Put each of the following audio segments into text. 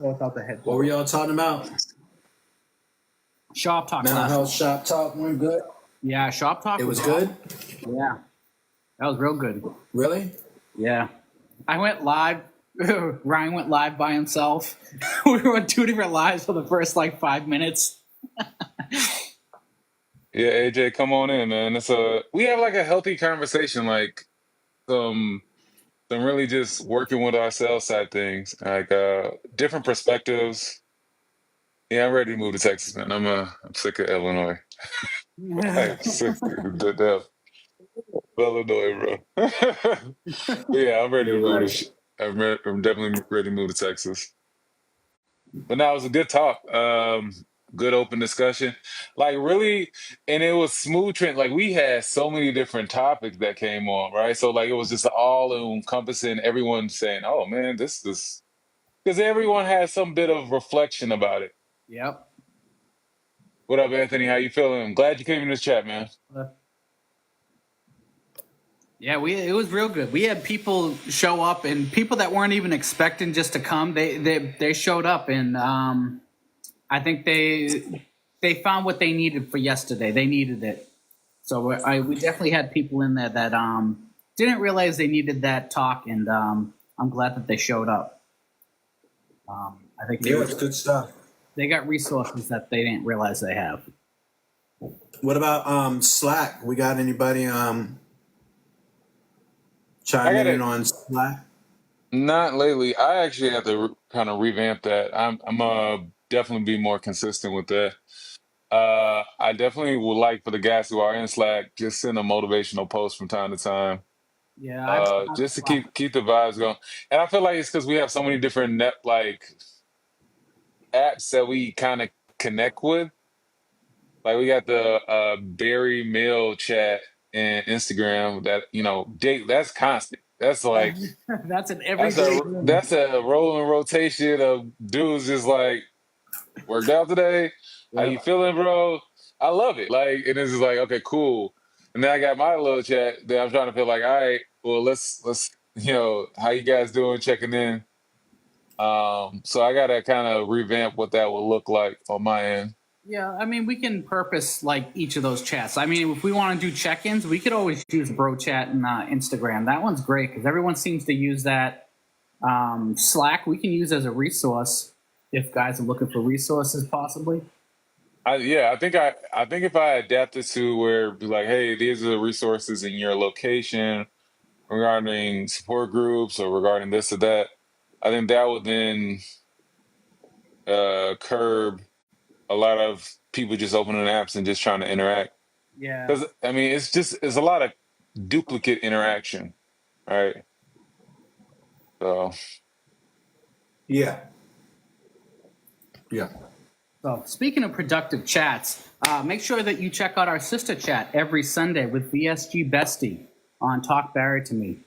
without the head. What were y'all talking about? Shop talk. Mental health shop talk went good. Yeah, shop talk. It was good. Yeah, that was real good. Really? Yeah, I went live. Ryan went live by himself. We were on 2 different lives for the first 5 minutes. Yeah, AJ, come on in, man. We have a healthy conversation, some really just working with ourselves side things, different perspectives. Yeah, I'm ready to move to Texas, man. I'm sick of Illinois. I'm sick to death of Illinois, bro. Yeah, I'm ready to move I'm definitely ready to move to Texas. But now it was a good talk. Good open discussion. Really, and it was smooth trend. We had so many different topics that came on, right? So it was just all encompassing, everyone saying, oh man, this is because everyone has some bit of reflection about it. Yep. What up, Anthony? How you feeling? I'm glad you came in this chat, man. Yeah, it was real good. We had people show up, and people that weren't even expecting just to come, they showed up, and I think they found what they needed for yesterday. They needed it, so we definitely had people in there that didn't realize they needed that talk, and I'm glad that they showed up. I think it's good stuff. They got resources that they didn't realize they have. What about Slack? We got anybody chiming in on Slack? Not lately. I actually have to kind of revamp that. I'm definitely be more consistent with that. I definitely would like for the guys who are in Slack, just send a motivational post from time to time. Yeah. Just to keep the vibes going. And I feel like it's because we have so many different apps that we kind of connect with. We got the Bari mail chat and Instagram that that's constant. That's that's an everyday. That's a rolling rotation of dudes just worked out today. How you feeling, bro? I love it. And it's just okay, cool. And then I got my little chat that I'm trying to feel all right, well, let's how you guys doing? Checking in. So I gotta kind of revamp what that will look like on my end. Yeah, I mean, we can purpose each of those chats. I mean, if we want to do check-ins, we could always use Bro Chat and Instagram. That one's great because everyone seems to use that. Slack we can use as a resource if guys are looking for resources, possibly. I think if I adapt it to where it'd be hey, these are the resources in your location regarding support groups or regarding this or that, I think that would then curb a lot of people just opening apps and just trying to interact. Yeah. Because I mean, it's a lot of duplicate interaction, right? So. Yeah. So speaking of productive chats, make sure that you check out our sister chat every Sunday with VSG Bestie on Talk Bari to Me.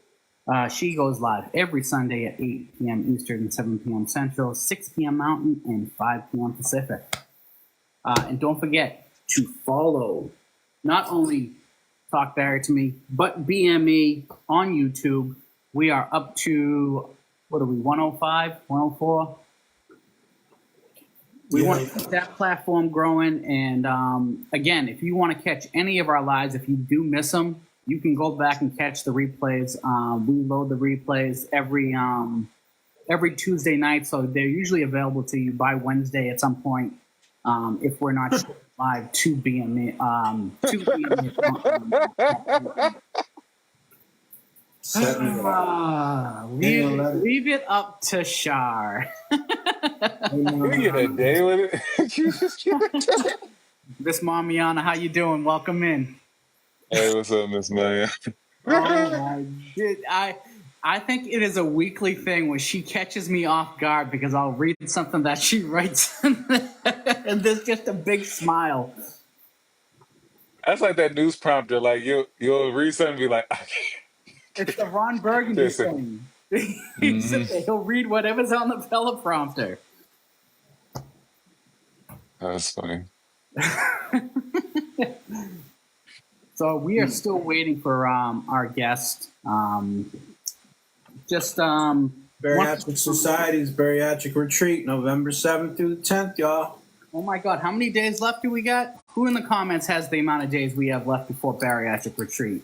She goes live every Sunday at 8 p.m. Eastern, 7 p.m. Central, 6 p.m. Mountain, and 5 p.m. Pacific. And don't forget to follow not only Talk Bari to Me, but BME on YouTube. We are up to, 105, 104? We want to keep that platform growing. And again, if you want to catch any of our lives, if you do miss them, you can go back and catch the replays. We load the replays every Tuesday night, so they're usually available to you by Wednesday at some point. If we're not live to BME, leave it up to Shar. We get a day with it. Miss Mamiana, how you doing? Welcome in. Hey, what's up, Miss Maya? I think it is a weekly thing where she catches me off guard because I'll read something that she writes and there's just a big smile. That's like that news prompter. You'll read something and be like, it's the Ron Burgundy thing. He'll read whatever's on the teleprompter. That's funny. So we are still waiting for our guest. Just Bariatric Society's Bariatric Retreat, November 7th through the 10th, y'all. Oh my God, how many days left do we got? Who in the comments has the amount of days we have left before bariatric retreat?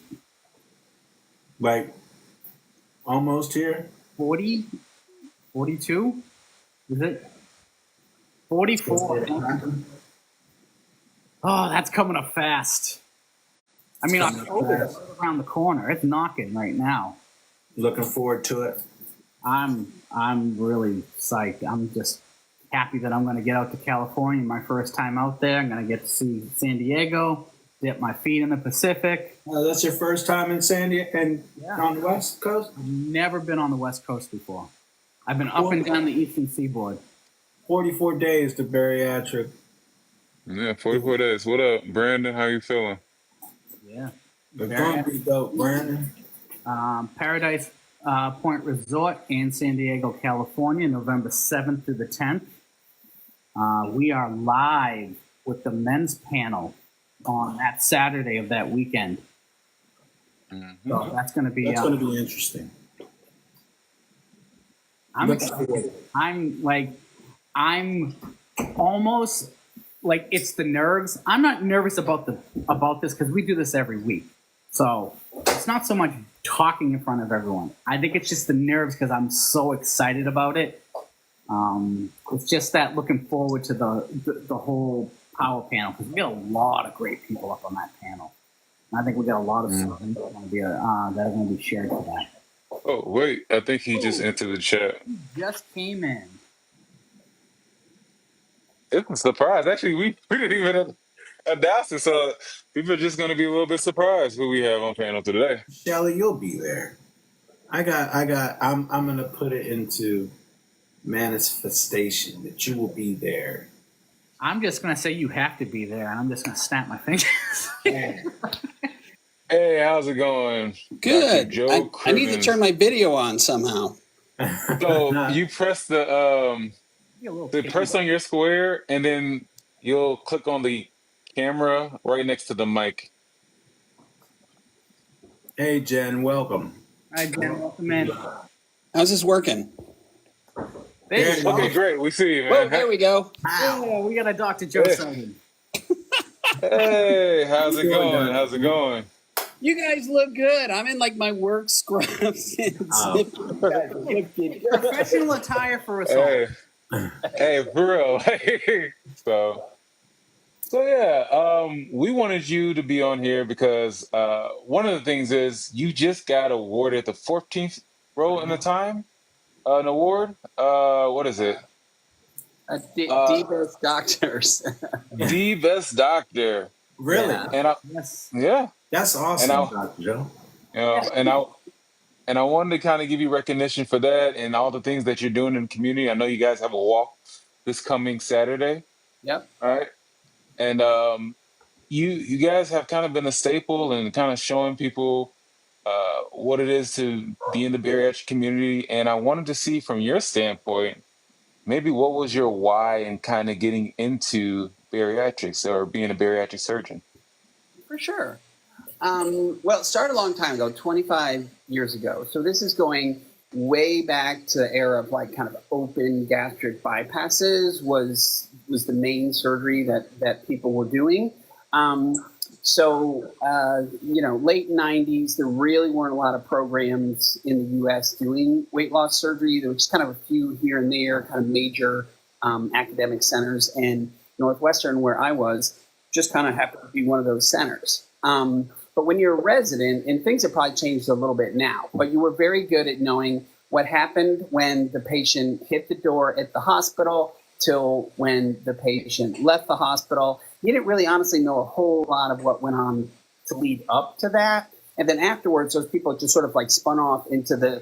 Like, almost here. 40? 42? Is it? 44. Oh, that's coming up fast. I mean, October's around the corner. It's knocking right now. Looking forward to it. I'm really psyched. I'm just happy that I'm going to get out to California. My first time out there. I'm going to get to see San Diego, dip my feet in the Pacific. That's your first time in San Diego and on the West Coast? Never been on the West Coast before. I've been up and down the Eastern Seaboard. 44 days to bariatric. Yeah, 44 days. What up, Brandon? How you feeling? Yeah. It's going to be dope, Brandon. Paradise Point Resort in San Diego, California, November 7th through the 10th. We are live with the men's panel on that Saturday of that weekend. Mm-hmm. So that's going to be interesting. I'm excited. I'm almost like it's the nerves. I'm not nervous about this because we do this every week. So it's not so much talking in front of everyone. I think it's just the nerves because I'm so excited about it. It's just that looking forward to the whole power panel because we got a lot of great people up on that panel. And I think we got a lot of stuff that are going to be shared for that. Oh, wait. I think he just entered the chat. He just came in. It's a surprise. Actually, we didn't even announce it, so people are just going to be a little bit surprised who we have on panel today. Shelly, you'll be there. I'm going to put it into manifestation that you will be there. I'm just going to say you have to be there, and I'm just going to snap my fingers. Hey, how's it going? Good. Joe I need to turn my video on somehow. So you press press on your square, and then you'll click on the camera right next to the mic. Hey, Jen, welcome. Hi, Jen. Welcome in. How's this working? There you go. Okay, great. We see you, man. Well, there we go. Yeah, we got a Dr. Joe Sullivan. Hey, how's it going? How's it going? You guys look good. I'm in like my work scrubs and Professional attire for us all. Hey, for real. So yeah, we wanted you to be on here because one of the things is you just got awarded the 14th role in the time, an award. What is it? the best doctors. The best doctor. Really? Yeah. And yeah. That's awesome, Dr. Joe. You know, and I wanted to kind of give you recognition for that and all the things that you're doing in the community. I know you guys have a walk this coming Saturday. Yep. All right. And you guys have kind of been a staple and kind of showing people what it is to be in the bariatric community. And I wanted to see from your standpoint, maybe what was your why in kind of getting into bariatrics or being a bariatric surgeon? For sure. Well, it started a long time ago, 25 years ago. So this is going way back to the era of like kind of open gastric bypasses was the main surgery that people were doing. Late 90s, there really weren't a lot of programs in the U.S. doing weight loss surgery. There was just kind of a few here and there, kind of major academic centers. And Northwestern, where I was, just kind of happened to be one of those centers. But when you're a resident, and things have probably changed a little bit now, but you were very good at knowing what happened when the patient hit the door at the hospital till when the patient left the hospital. You didn't really honestly know a whole lot of what went on to lead up to that. And then afterwards, those people just sort of like spun off into the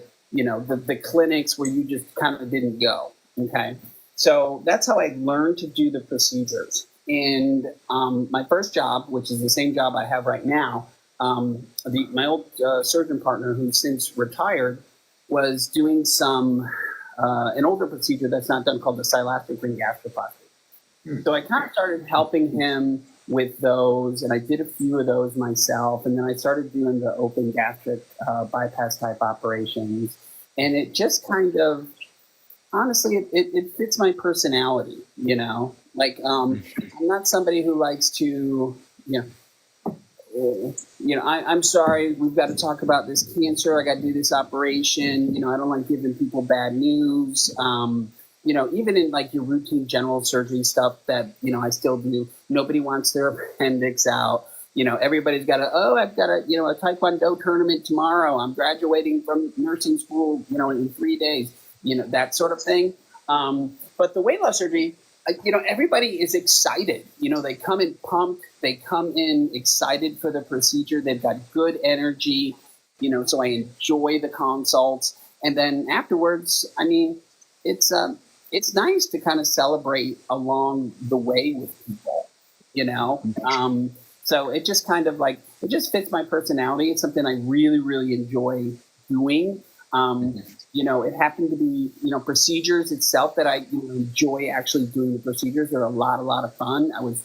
clinics where you just kind of didn't go. Okay. So that's how I learned to do the procedures. And my first job, which is the same job I have right now, my old surgeon partner, who's since retired, was doing an older procedure that's not done called the silastic ring gastroplasty. So I kind of started helping him with those, and I did a few of those myself. And then I started doing the open gastric bypass type operations. And it just kind of honestly, it fits my personality, you know. Like, I'm not somebody who likes to, you know, I'm sorry, we've got to talk about this cancer. I got to do this operation. You know, I don't like giving people bad news. Even in like your routine general surgery stuff that, I still do. Nobody wants their appendix out. Everybody's got I've got a Taekwondo tournament tomorrow. I'm graduating from nursing school, in 3 days, that sort of thing. But the weight loss surgery, everybody is excited. They come in pumped. They come in excited for the procedure. They've got good energy, so I enjoy the consults. And then afterwards, I mean, it's nice to kind of celebrate along the way with people, you know? So it just kind of like, it just fits my personality. It's something I really, really enjoy doing. It happened to be, procedures itself that I enjoy actually doing the procedures. They're a lot of fun. I was,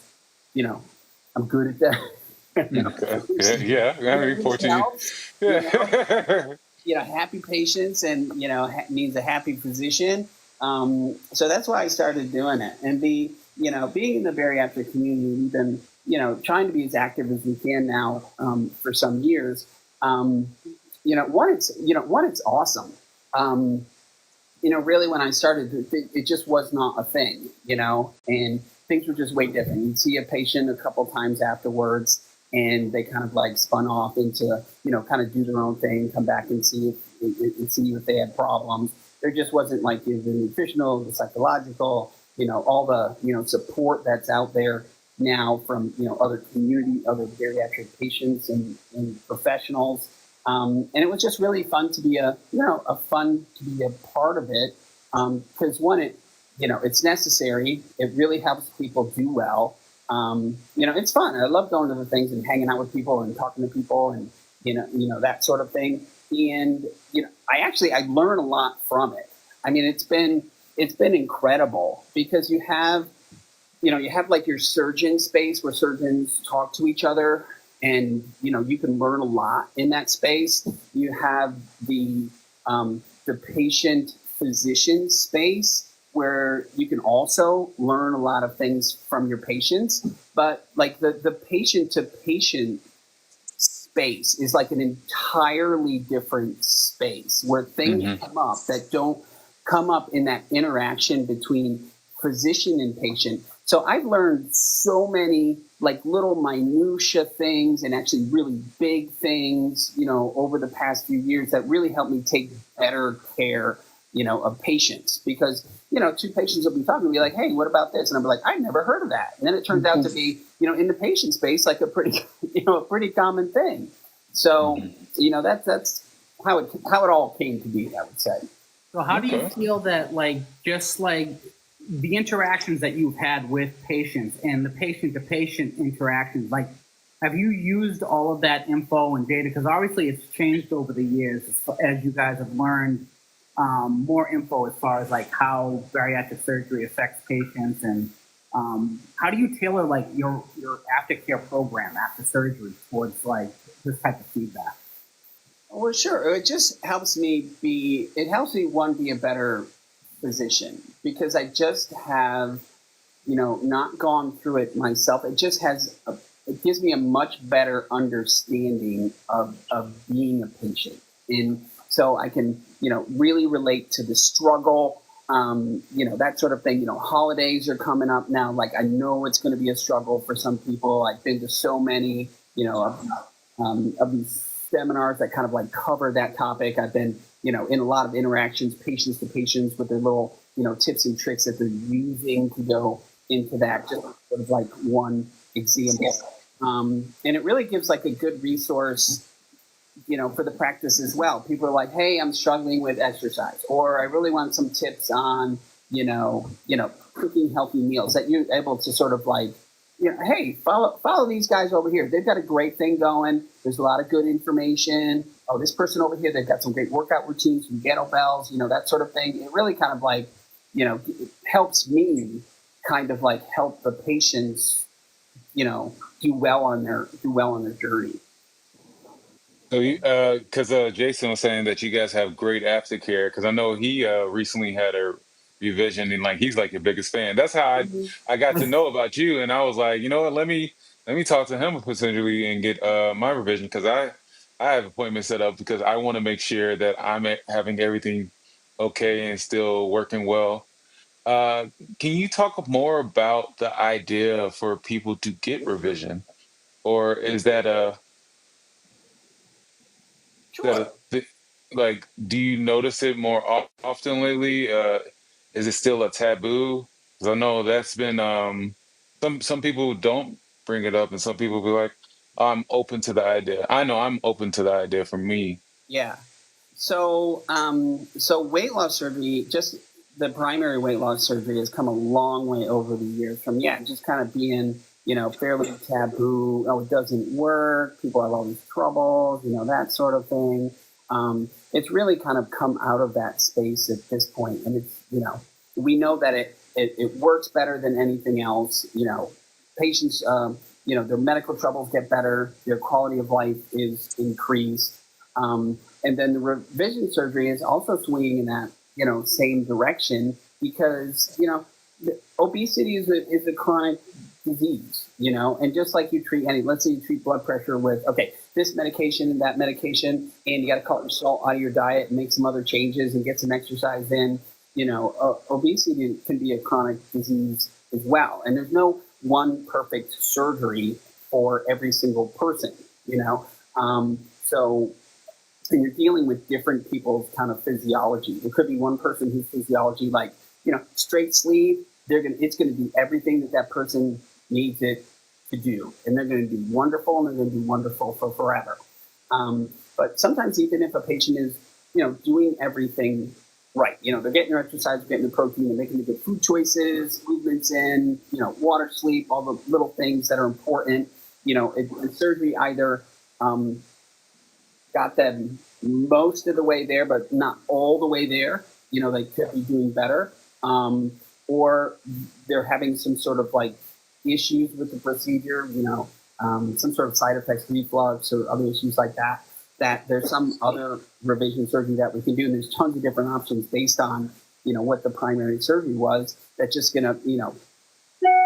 I'm good at that. Okay. Yeah. I mean, Which 14. helps, Yeah. happy patients and, means a happy physician. So that's why I started doing it. And being in the bariatric community, we've been, trying to be as active as we can now for some years. It's awesome. Really when I started, it just was not a thing, and things were just way different. You'd see a patient a couple times afterwards and they kind of like spun off into, kind of do their own thing, come back and see if they had problems. There just wasn't like the nutritional, the psychological, all the, support that's out there now from, other bariatric patients and professionals. And it was just really fun to be a part of it. Because one, it's necessary. It really helps people do well. It's fun. I love going to the things and hanging out with people and talking to people and, that sort of thing. And, I learn a lot from it. I mean, it's been incredible because you have like your surgeon space where surgeons talk to each other and, you can learn a lot in that space. You have the patient physician space where you can also learn a lot of things from your patients, but like the patient to patient space is like an entirely different space where things come up that don't come up in that interaction between physician and patient. So I've learned so many like little minutia things and actually really big things, over the past few years that really helped me take better care, of patients. Because, two patients will be talking to me like, hey, what about this? And I'll be like, I've never heard of that. And then it turns out to be, in the patient space, like a pretty, a pretty common thing. So, that's how it all came to be, I would say. So how do you feel that, like, just like the interactions that you've had with patients and the patient-to-patient interactions, like, have you used all of that info and data? Because obviously it's changed over the years as you guys have learned more info as far as like how bariatric surgery affects patients, and how do you tailor like your aftercare program after surgery towards like this type of feedback? Well, sure. It just helps me be a better physician because I just have, not gone through it myself. It just it gives me a much better understanding of being a patient. And so I can, really relate to the struggle, that sort of thing. Holidays are coming up now. Like I know it's going to be a struggle for some people. I've been to so many, of these seminars that kind of like cover that topic. I've been, in a lot of interactions, patients to patients with their little, tips and tricks that they're using to go into that, just sort of like one example. And it really gives like a good resource, for the practice as well. People are like, hey, I'm struggling with exercise, or I really want some tips on, cooking healthy meals, that you're able to sort of like, hey, follow these guys over here. They've got a great thing going. There's a lot of good information. Oh, this person over here, they've got some great workout routines, some kettlebells, that sort of thing. It really kind of like, it helps me kind of like help the patients, do well on their journey. So, because Jason was saying that you guys have great aftercare, because I know he recently had a revision, and like he's like your biggest fan. That's how I got to know about you, and I was like, you know what, let me talk to him potentially and get my revision, because I have appointments set up because I want to make sure that I'm having everything okay and still working well. Uh, can you talk more about the idea for people to get revision, or is that a Sure. like, do you notice it more often lately? Is it still a taboo? 'Cause I know that's been some people don't bring it up, and some people be like, I'm open to the idea. I know I'm open to the idea for me. Yeah. So weight loss surgery, just the primary weight loss surgery, has come a long way over the years from just kind of being fairly taboo. Oh, it doesn't work. People have all these troubles, that sort of thing. It's really kind of come out of that space at this point, and it's we know that it works better than anything else. Patients, their medical troubles get better, their quality of life is increased. And then the revision surgery is also swinging in that same direction, because obesity is a chronic disease, and just like you treat let's say you treat blood pressure with this medication and that medication, and you got to cut your salt out of your diet and make some other changes and get some exercise in. Obesity can be a chronic disease as well, and there's no one perfect surgery for every single person. So and you're dealing with different people's kind of physiology. There could be one person whose physiology, like straight sleeve, it's gonna do everything that person needs it to do, and they're gonna do wonderful, and they're gonna do wonderful for forever. But sometimes, even if a patient is doing everything right, they're getting their exercise, they're getting the protein, they're making the good food choices, movements in, water, sleep, all the little things that are important. Surgery either got them most of the way there, but not all the way there. They could be doing better, or they're having some sort of like issues with the procedure. Some sort of side effects, reflux, or other issues like that. That there's some other revision surgery that we can do, and there's tons of different options based on what the primary surgery was. That's just gonna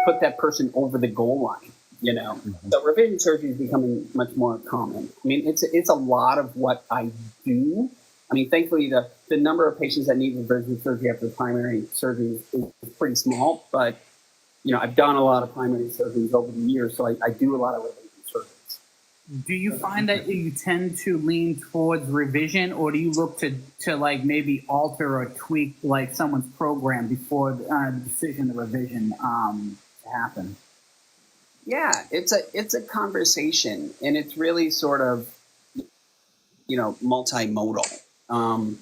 put that person over the goal line. Mhm. So revision surgery is becoming much more common. I mean, it's a lot of what I do. I mean, thankfully, the number of patients that need revision surgery after primary surgery is pretty small. But I've done a lot of primary surgeries over the years, so I do a lot of revision surgeries. Do you find that you tend to lean towards revision, or do you look to like maybe alter or tweak like someone's program before the decision of revision to happen? Yeah, it's a conversation, and it's really sort of multimodal. Um,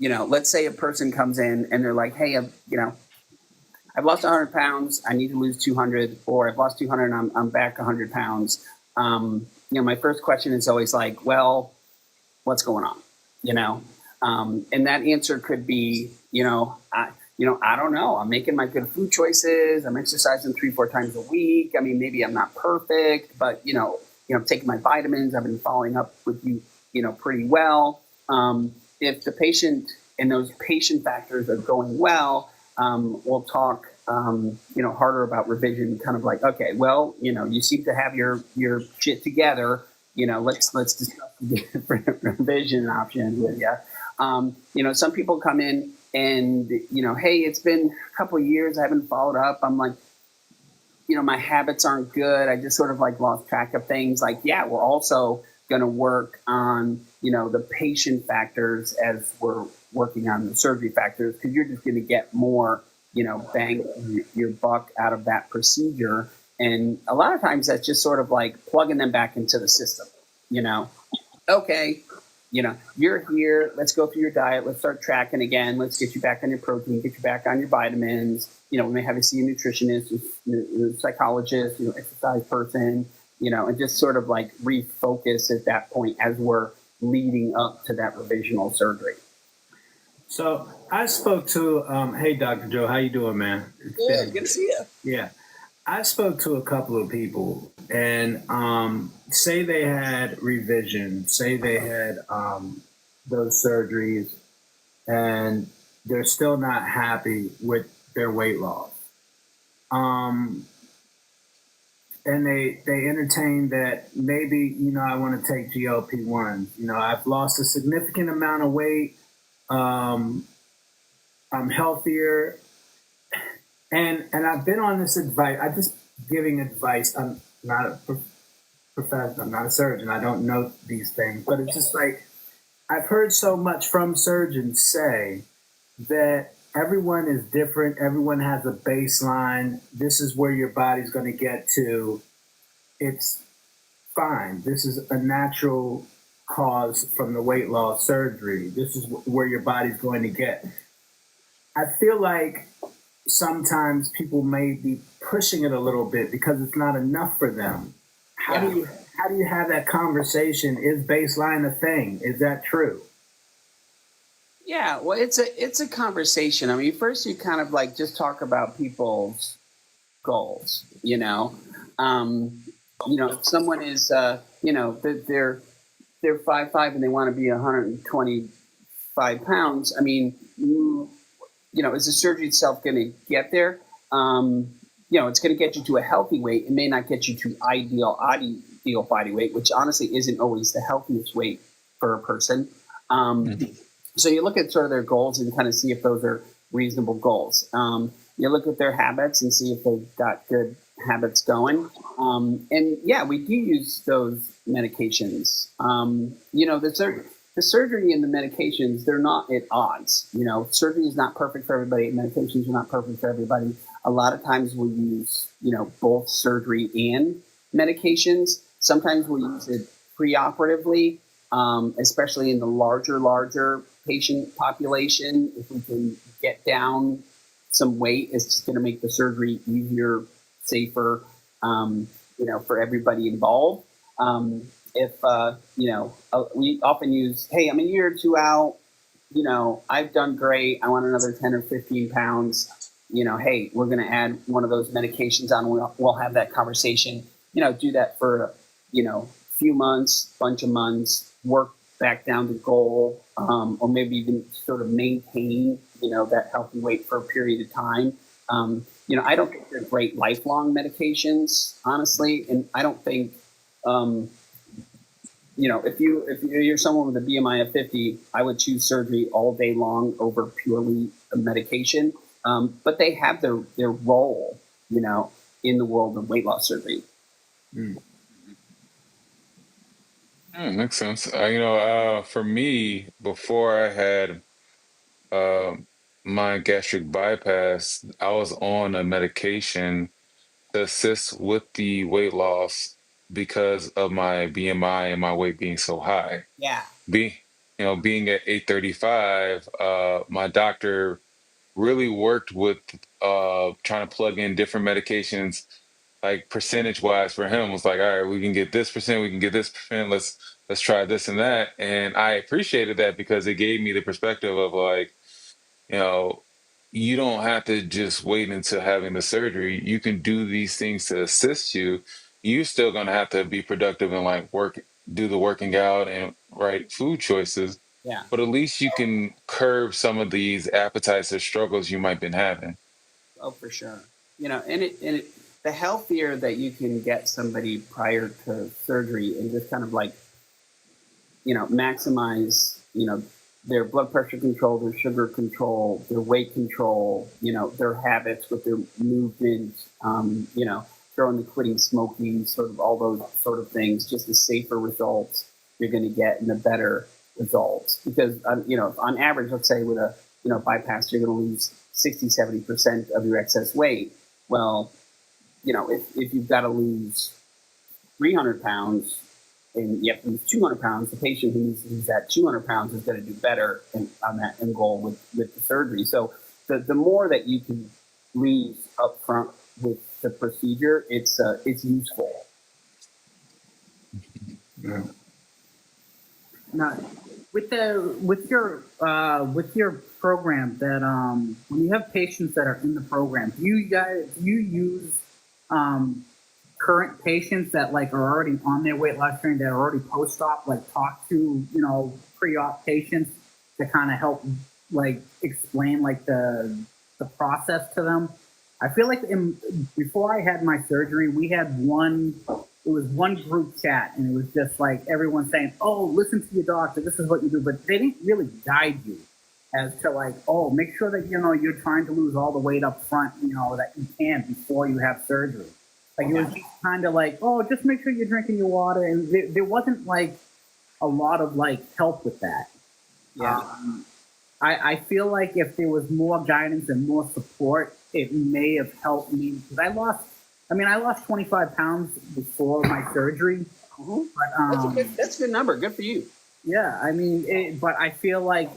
let's say a person comes in and they're like, "Hey, I've lost 100 pounds. I need to lose 200, or I've lost 200 and I'm back 100 pounds." My first question is always like, "Well, what's going on?" And that answer could be, I don't know. I'm making my good food choices. I'm exercising 3-4 times a week. I mean, maybe I'm not perfect, but I'm taking my vitamins. I've been following up with you, pretty well. If the patient and those patient factors are going well, we'll talk, harder about revision. Kind of like, okay, well, you seem to have your shit together. Let's discuss the different revision options with you. Some people come in and, hey, it's been a couple of years. I haven't followed up. I'm like, my habits aren't good. I just sort of like lost track of things. Like, yeah, we're also going to work on, the patient factors as we're working on the surgery factors, because you're just going to get more, bang your buck out of that procedure. And a lot of times that's just sort of like plugging them back into the system, okay, you're here. Let's go through your diet. Let's start tracking again. Let's get you back on your protein, get you back on your vitamins. We may have you see a nutritionist, a psychologist, exercise person, and just sort of like refocus at that point as we're leading up to that revisional surgery. So I spoke to, hey, Dr. Joe, how you doing, man? Good to see you. Yeah. I spoke to a couple of people, and say they had revision, say they had those surgeries, and they're still not happy with their weight loss. And they entertain that maybe, I want to take GLP-1s. I've lost a significant amount of weight. I'm healthier. And I've been on this advice. I'm just giving advice. I'm not a professional. I'm not a surgeon. I don't know these things. But it's just like I've heard so much from surgeons say that everyone is different. Everyone has a baseline. This is where your body's going to get to. It's fine. This is a natural cause from the weight loss surgery. This is where your body's going to get. I feel like sometimes people may be pushing it a little bit because it's not enough for them. How do you have that conversation? Is baseline a thing? Is that true? Yeah, well, it's a conversation. I mean, first you kind of like just talk about people's goals. If someone is they're 5'5" and they want to be 125 pounds. I mean, is the surgery itself going to get there? It's going to get you to a healthy weight. It may not get you to ideal body weight, which honestly isn't always the healthiest weight for a person. So you look at sort of their goals and kind of see if those are reasonable goals. You look at their habits and see if they've got good habits going. We do use those medications. The surgery and the medications, they're not at odds. Surgery is not perfect for everybody. Medications are not perfect for everybody. A lot of times we'll use, both surgery and medications. Sometimes we'll use it preoperatively, especially in the larger patient population. If we can get down some weight, it's just going to make the surgery easier, safer, for everybody involved. We often use, hey, I'm a year or two out, I've done great. I want another 10 or 15 pounds. Hey, we're going to add one of those medications on. We'll have that conversation, do that for, few months, bunch of months, work back down to goal, or maybe even sort of maintain, that healthy weight for a period of time. I don't think they're great lifelong medications, honestly. And I don't think, if you're someone with a BMI of 50, I would choose surgery all day long over purely a medication. But they have their role, in the world of weight loss surgery. Makes sense. For me, before I had my gastric bypass, I was on a medication to assist with the weight loss because of my BMI and my weight being so high. Yeah. Being at 835, my doctor really worked with trying to plug in different medications, like percentage wise for him. Was like, all right, we can get this percent, we can get this percent. Let's try this and that. And I appreciated that because it gave me the perspective of like, you know, you don't have to just wait until having the surgery. You can do these things to assist you. You're still gonna have to be productive and like do the working out and right food choices. Yeah. But at least you can curb some of these appetites or struggles you might been having. Oh, for sure. The healthier that you can get somebody prior to surgery and just kind of like, maximize, their blood pressure control, their sugar control, their weight control, their habits with their movement, throwing the quitting smoking, sort of all those sort of things, just the safer results you're going to get and the better results. Because, on average, let's say with a, bypass, you're going to lose 60, 70% of your excess weight. Well, if you've got to lose 300 pounds and you have to lose 200 pounds, the patient who needs to lose that 200 pounds is going to do better on that end goal with the surgery. So the more that you can lose up front with the procedure, it's useful. Yeah. Now, with your program, that when you have patients that are in the program, do you use current patients that like are already on their weight loss journey, that are already post-op, like talk to pre-op patients to kind of help like explain like the process to them. I feel like before I had my surgery, we had it was one group chat, and it was just like everyone saying, "Oh, listen to your doctor. This is what you do," but they didn't really guide you as to like, "Oh, make sure that you're trying to lose all the weight up front, that you can before you have surgery." Like it was just kind of like, "Oh, just make sure you're drinking your water," and there wasn't like a lot of like help with that. Yeah. I feel like if there was more guidance and more support, it may have helped me because I lost 25 pounds before my surgery. Mhm. But That's a good number. Good for you. yeah, but I feel like,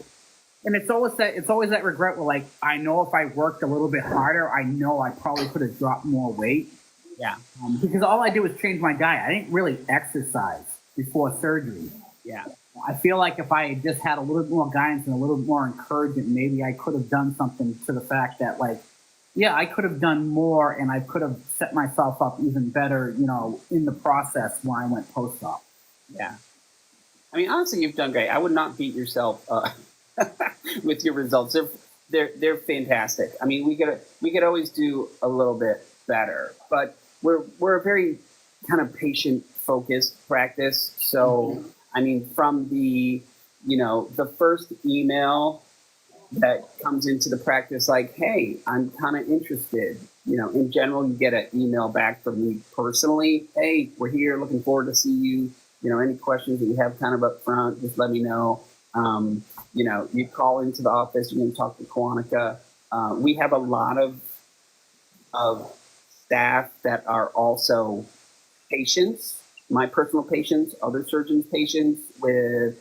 and it's always that regret where like I know if I worked a little bit harder, I know I probably could have dropped more weight. Yeah. Because all I did was change my diet. I didn't really exercise before surgery. Yeah. I feel like if I had just had a little bit more guidance and a little bit more encouragement, maybe I could have done something to the fact that, like, yeah, I could have done more and I could have set myself up even better, in the process when I went post-op. Yeah. I mean, honestly, you've done great. I would not beat yourself with your results. They're fantastic. I mean, we could always do a little bit better, but we're a very kind of patient focused practice. So, I mean, from the first email that comes into the practice, like, "Hey, I'm kind of interested." In general, you get an email back from me personally. "Hey, we're here, looking forward to see you. Any questions that you have kind of up front, just let me know." You call into the office, you can talk to Quantica. We have a lot of staff that are also patients, my personal patients, other surgeons' patients with,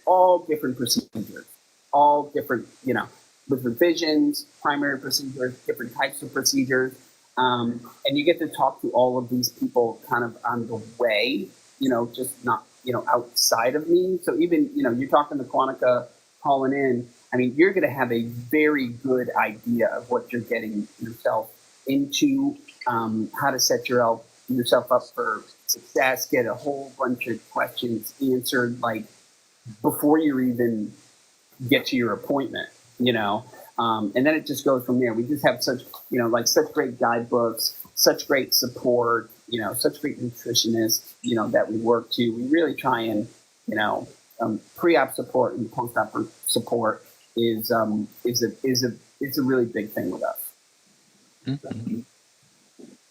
all different procedures, all different, with revisions, primary procedures, different types of procedures. And you get to talk to all of these people kind of on the way, just not, outside of me. So even, you're talking to Quantica calling in, I mean, you're going to have a very good idea of what you're getting yourself into, how to set yourself up for success, get a whole bunch of questions answered, like before you even get to your appointment, and then it just goes from there. We just have such great guidebooks, such great support, such great nutritionists, that we work to. We really try and, pre-op support and post-op support is a really big thing with us. Mhm.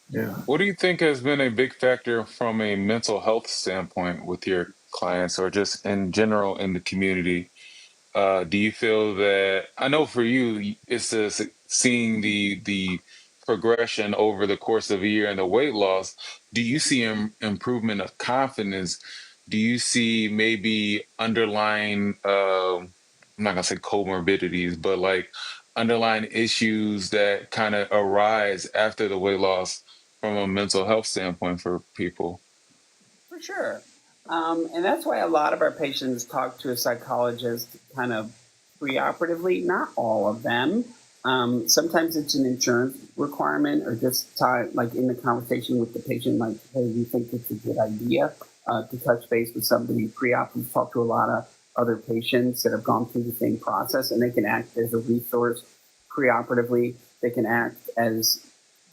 Yeah. What do you think has been a big factor from a mental health standpoint with your clients or just in general in the community? Do you feel that I know for you it's seeing the progression over the course of a year and the weight loss? Do you see improvement of confidence? Do you see maybe underlying I'm not gonna say comorbidities, but like underlying issues that kind of arise after the weight loss from a mental health standpoint for people? For sure. And that's why a lot of our patients talk to a psychologist kind of preoperatively, not all of them. Sometimes it's an insurance requirement or just like in the conversation with the patient, like, "Hey, we think it's a good idea to touch base with somebody pre-op." We've talked to a lot of other patients that have gone through the same process, and they can act as a resource preoperatively. They can act as,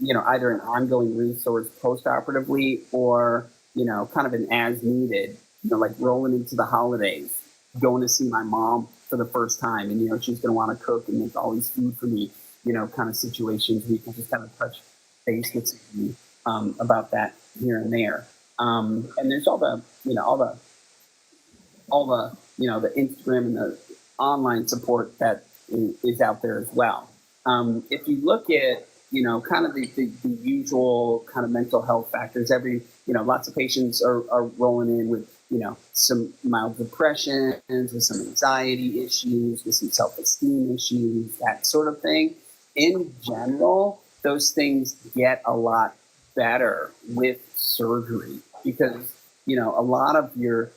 either an ongoing resource post-operatively or, kind of an as needed, like rolling into the holidays, going to see my mom for the first time. And, she's going to want to cook and make all these food for me, kind of situations. We can just kind of touch base with me about that here and there. And there's all the the Instagram and the online support that is out there as well. If you look at, kind of the usual kind of mental health factors, lots of patients are rolling in with, some mild depression, with some anxiety issues, with some self-esteem issues, that sort of thing. In general, those things get a lot better with surgery because, a lot of your,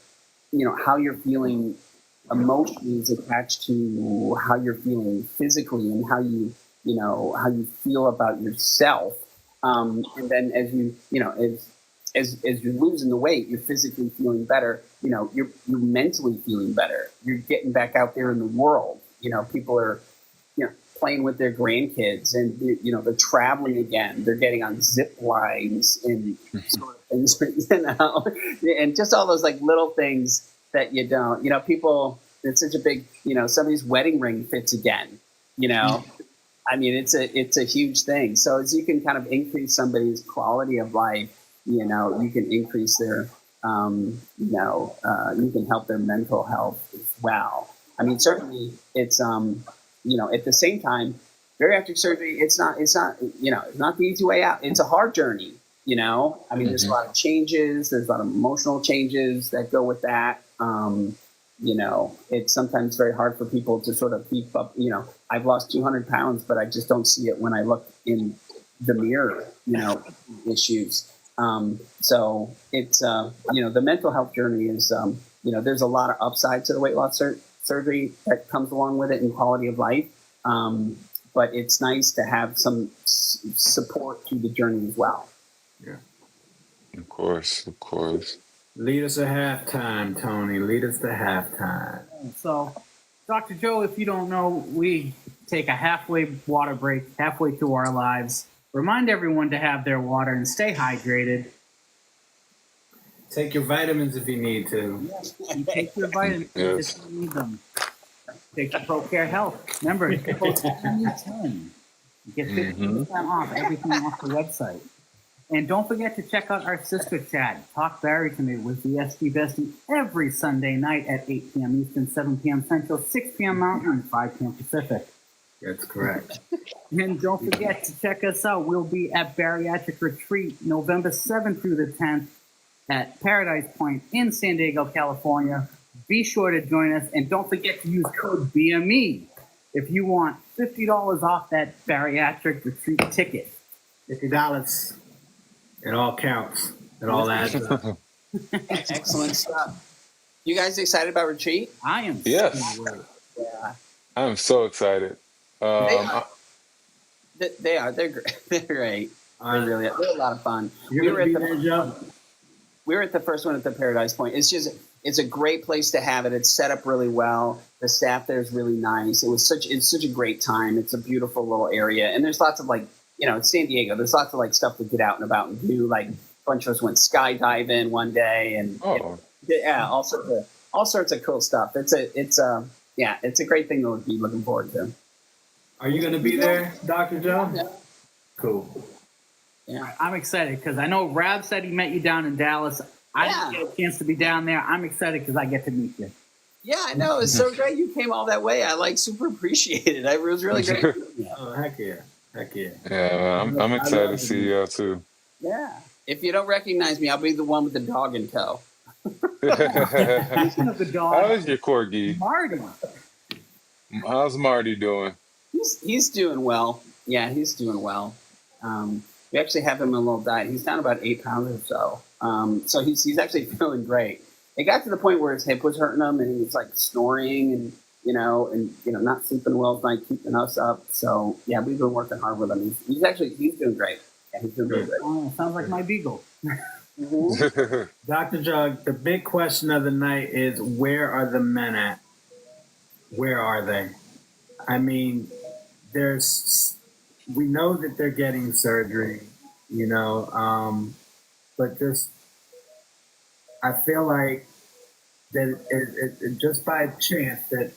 how you're feeling emotionally is attached to how you're feeling physically and how you feel about yourself. And then as as you're losing the weight, you're physically feeling better. You're mentally feeling better. You're getting back out there in the world. people are, playing with their grandkids, and they're traveling again. They're getting on zip lines and sort of things, and just all those like little things that you don't, people. It's such a big, somebody's wedding ring fits again. I mean, it's a huge thing. So as you can kind of increase somebody's quality of life, you can increase their, you can help their mental health as well. I mean, certainly it's, at the same time, bariatric surgery, it's not the easy way out. It's a hard journey, I mean, there's a lot of changes. There's a lot of emotional changes that go with that. It's sometimes very hard for people to sort of keep up. I've lost 200 pounds, but I just don't see it when I look in the mirror, issues. So it's, the mental health journey is, there's a lot of upside to the weight loss surgery that comes along with it in quality of life. But it's nice to have some support through the journey as well. Yeah. Of course. Lead us to halftime, Tony. Lead us to halftime. So, Dr. Joe, if you don't know, we take a halfway water break halfway through our lives. Remind everyone to have their water and stay hydrated. Take your vitamins if you need to. You take your vitamins if you need them. Take your ProCare Health. Remember, it's supposed to be 10. You get 50% off everything off the website. And don't forget to check out our sister chat, Talk Bari to Me with VSG Bestie, every Sunday night at 8 p.m. Eastern, 7 p.m. Central, 6 p.m. Mountain, and 5 p.m. Pacific. That's correct. And don't forget to check us out. We'll be at Bariatric Retreat November 7th through the 10th at Paradise Point in San Diego, California. Be sure to join us. And don't forget to use code BME if you want $50 off that Bariatric Retreat ticket. $50. It all counts. It all adds up. Excellent stuff. You guys excited about retreat? I am. Yes. Yeah. I'm so excited. They are. They're great. They're great. They're a lot of fun. We were at the first one at the Paradise Point. It's a great place to have it. It's set up really well. The staff there is really nice. It's such a great time. It's a beautiful little area, and there's lots of it's San Diego. There's lots of stuff to get out and about and do. Like a bunch of us went skydiving one day, and all sorts of cool stuff. It's a great thing to be looking forward to. Are you going to be there, Dr. Joe? Yeah. Cool. Yeah, I'm excited because I know Rab said he met you down in Dallas. I didn't get a chance to be down there. I'm excited because I get to meet you. Yeah, I know. It's so great you came all that way. I super appreciate it. It was really great. Oh, heck yeah. Yeah, I'm excited to see y'all too. Yeah. If you don't recognize me, I'll be the one with the dog in tow. Speaking of the dog, How is your corgi? Marty. How's Marty doing? He's doing well. Yeah, he's doing well. We actually have him on a little diet. He's down about 8 pounds or so. So he's actually feeling great. It got to the point where his hip was hurting him, and he was snoring and not sleeping well at night, keeping us up. So yeah, we've been working hard with him. He's doing great. Yeah, he's doing really great. Oh, sounds like my beagle. Dr. Jug, the big question of the night is, where are the men at? Where are they? I mean, we know that they're getting surgery, but I feel like that it just by chance that,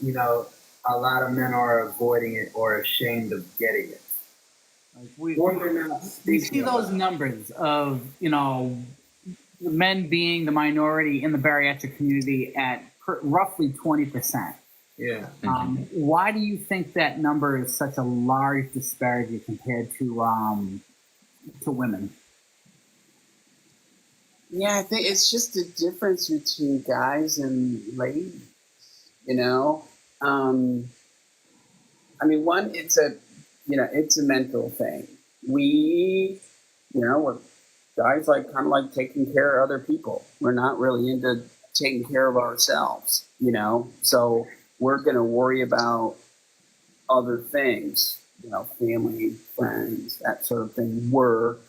a lot of men are avoiding it or ashamed of getting it. We see those numbers of, men being the minority in the bariatric community at roughly 20%. Yeah. Why do you think that number is such a large disparity compared to women? Yeah, I think it's just the difference between guys and ladies. I mean, one, it's a mental thing. We're guys kind of taking care of other people. We're not really into taking care of ourselves, so we're going to worry about other things, family, friends, that sort of thing, work,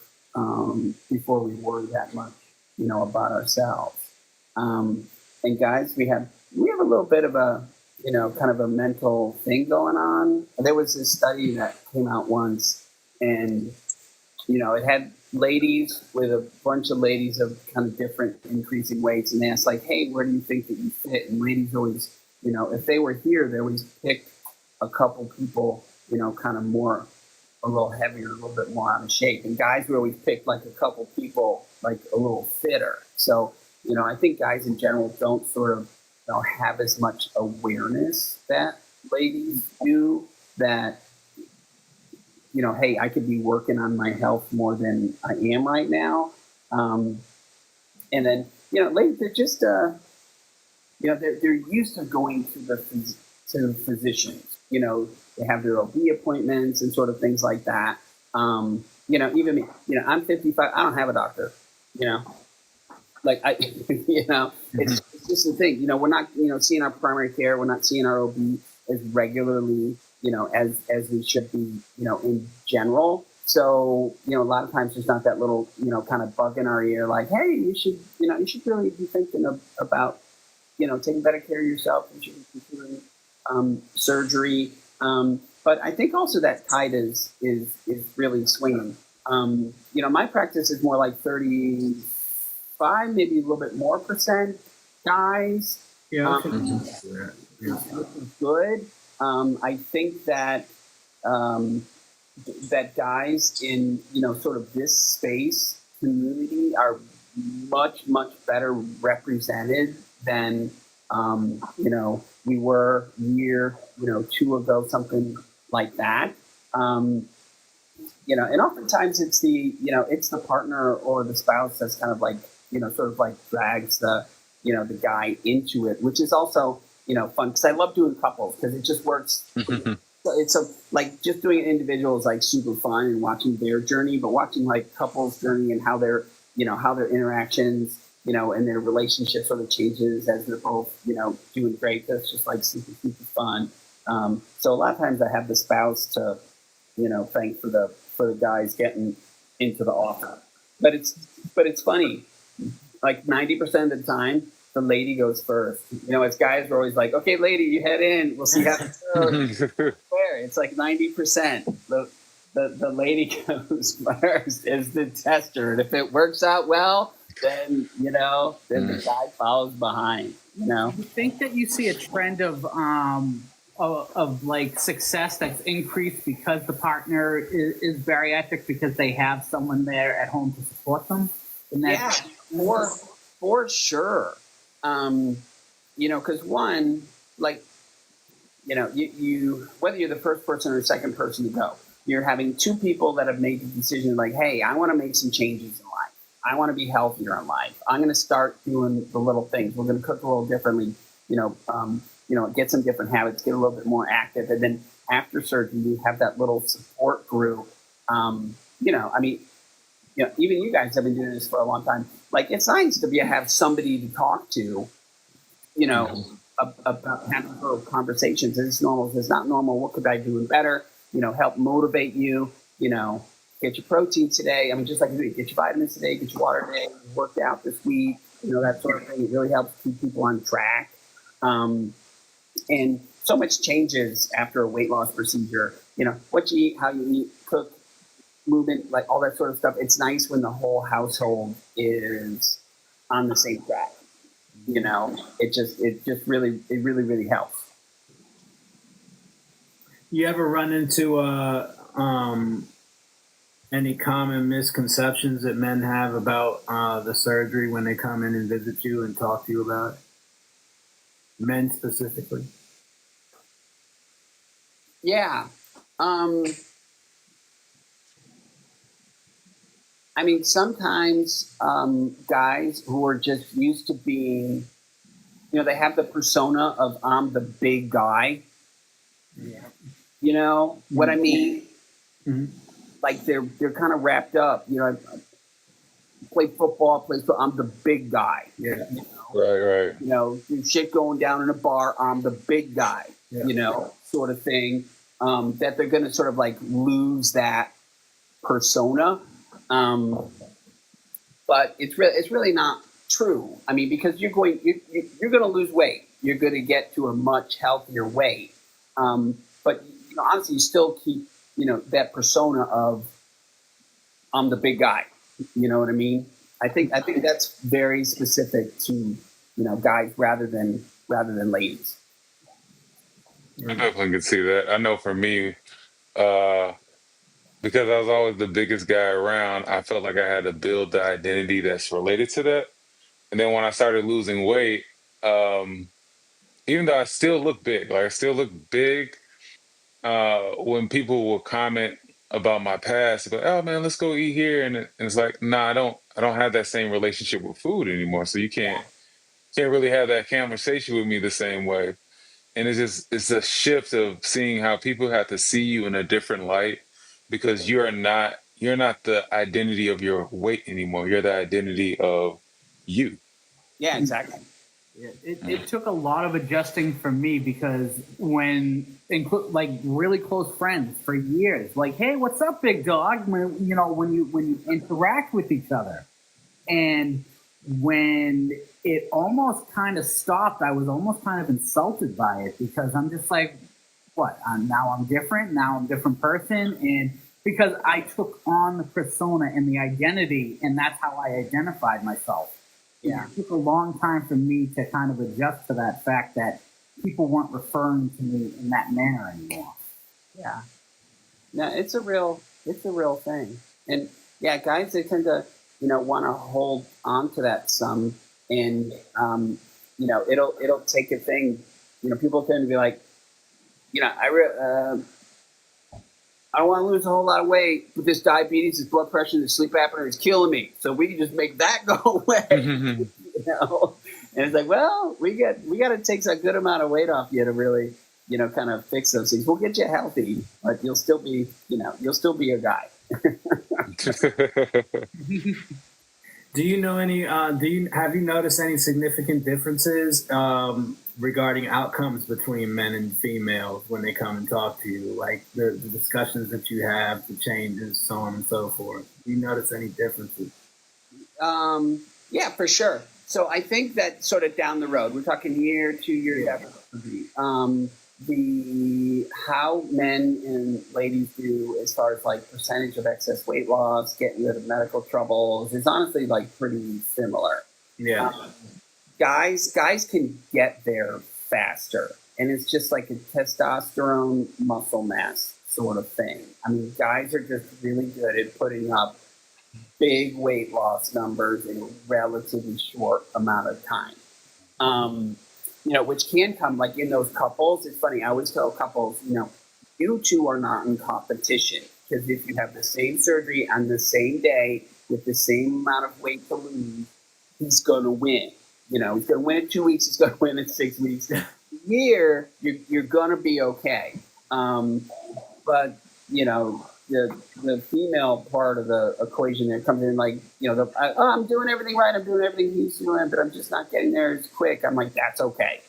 before we worry that much, about ourselves. And guys, we have a little bit of a kind of a mental thing going on. There was this study that came out once, and it had ladies with a bunch of ladies of kind of different increasing weights, and they asked like, "Hey, where do you think that you fit?" And ladies always, if they were here, they always picked a couple people, kind of more, a little heavier, a little bit more out of shape, and guys would always pick like a couple people like a little fitter. So, I think guys in general don't sort of have as much awareness that ladies do, that hey, I could be working on my health more than I am right now. And then, ladies, they're just, they're used to going to physicians. They have their OB appointments and sort of things like that. Even me, I'm 55. I don't have a doctor. Like it's just the thing. We're not, seeing our primary care. We're not seeing our OB as regularly, as we should be, in general. So, a lot of times there's not that little, kind of bug in our ear, like, hey, you should really be thinking about, taking better care of yourself. You should be considering surgery. But I think also that tide is really swinging. My practice is more like 35, maybe a little bit more percent guys. Yeah, Which is good. I think that that guys in sort of this space community are much better represented than we were a year 2 ago, something like that. And oftentimes it's the partner or the spouse that's kind of like sort of like drags the the guy into it, which is also fun, because I love doing couples because it just works. It's like just doing it individual is like super fun and watching their journey, but watching like couples journey and how their how their interactions and their relationship sort of changes as they're both doing great. That's just like super fun. So a lot of times I have the spouse to thank for the guys getting into the offer, but it's funny, like 90% of the time the lady goes first. As guys, we're always like, okay, lady, you head in. We'll see how it goes. It's like 90%. The lady goes first as the tester. And if it works out well, then, then the guy follows behind, You think that you see a trend of like success that's increased because the partner is bariatric, because they have someone there at home to support them? And that's for sure. Because one, like, you whether you're the first person or the second person to go, you're having two people that have made the decision, like, hey, I want to make some changes in life. I want to be healthier in life. I'm going to start doing the little things. We're going to cook a little differently. Get some different habits, get a little bit more active, and then after surgery, you have that little support group. Even you guys have been doing this for a long time. Like, it's nice to have somebody to talk to, about having little conversations. Is this normal? Is this not normal? What could I do better? Help motivate you. Get your protein today. I mean, just like you get your vitamins today, get your water today, worked out this week, that sort of thing. It really helps keep people on track. And so much changes after a weight loss procedure. What you eat, how you eat, cook, movement, like all that sort of stuff. It's nice when the whole household is on the same track. It really helps. You ever run into any common misconceptions that men have about the surgery when they come in and visit you and talk to you about it? Men specifically? Yeah. I mean, sometimes guys who are just used to being, they have the persona of I'm the big guy. Yeah. You know what I mean? Mm-hmm. Like they're kind of wrapped up. I play football, I'm the big guy. Yeah. Right. Do shit going down in a bar, I'm the big guy. Yeah. Sort of thing. That they're going to sort of like lose that persona. But it's really not true. I mean, because you're going to lose weight. you're going to get to a much healthier weight. But honestly, you still keep that persona of I'm the big guy. You know what I mean? I think that's very specific to guys rather than ladies. I definitely can see that. I know for me, uh, because I was always the biggest guy around, I felt like I had to build the identity that's related to that. And then when I started losing weight, um, even though I still look big, like I still look big, when people will comment about my past, like, oh man, let's go eat here, and it's like, nah, I don't have that same relationship with food anymore. So you can't really have that conversation with me the same way. And it's a shift of seeing how people have to see you in a different light because you're not the identity of your weight anymore. You're the identity of you. Yeah, exactly. It took a lot of adjusting for me because like really close friends for years, like, hey, what's up, big dog? When you interact with each other, and when it almost kind of stopped, I was almost kind of insulted by it because I'm just like, what? Now I'm different. Now I'm a different person, and because I took on the persona and the identity, and that's how I identified myself. Yeah. It took a long time for me to kind of adjust to that fact that people weren't referring to me in that manner anymore. Yeah. No, it's a real thing. And yeah, guys, they tend to, want to hold on to that some, and it'll take a thing. People tend to be like, I don't want to lose a whole lot of weight, but this diabetes, this blood pressure, this sleep apnea is killing me. So we can just make that go away. And it's like, well, we got to take a good amount of weight off you to really, kind of fix those things. We'll get you healthy, but you'll still be a guy. Do you know any? Have you noticed any significant differences regarding outcomes between men and females when they come and talk to you? Like the discussions that you have, the changes, so on and so forth. Do you notice any differences? Yeah, for sure. So I think that sort of down the road, we're talking year, 2 years after how men and ladies do as far as like percentage of excess weight loss, getting rid of medical troubles is honestly like pretty similar. Yeah. Guys can get there faster, and it's just like a testosterone muscle mass sort of thing. I mean, guys are just really good at putting up big weight loss numbers in a relatively short amount of time. Which can come like in those couples. It's funny. I always tell couples, you two are not in competition, because if you have the same surgery on the same day with the same amount of weight to lose, he's going to win. He's going to win in 2 weeks. He's going to win in 6 weeks. Year, you're going to be okay. But the female part of the equation that comes in like, I'm doing everything right. I'm doing everything he's doing, but I'm just not getting there as quick. I'm like, that's okay.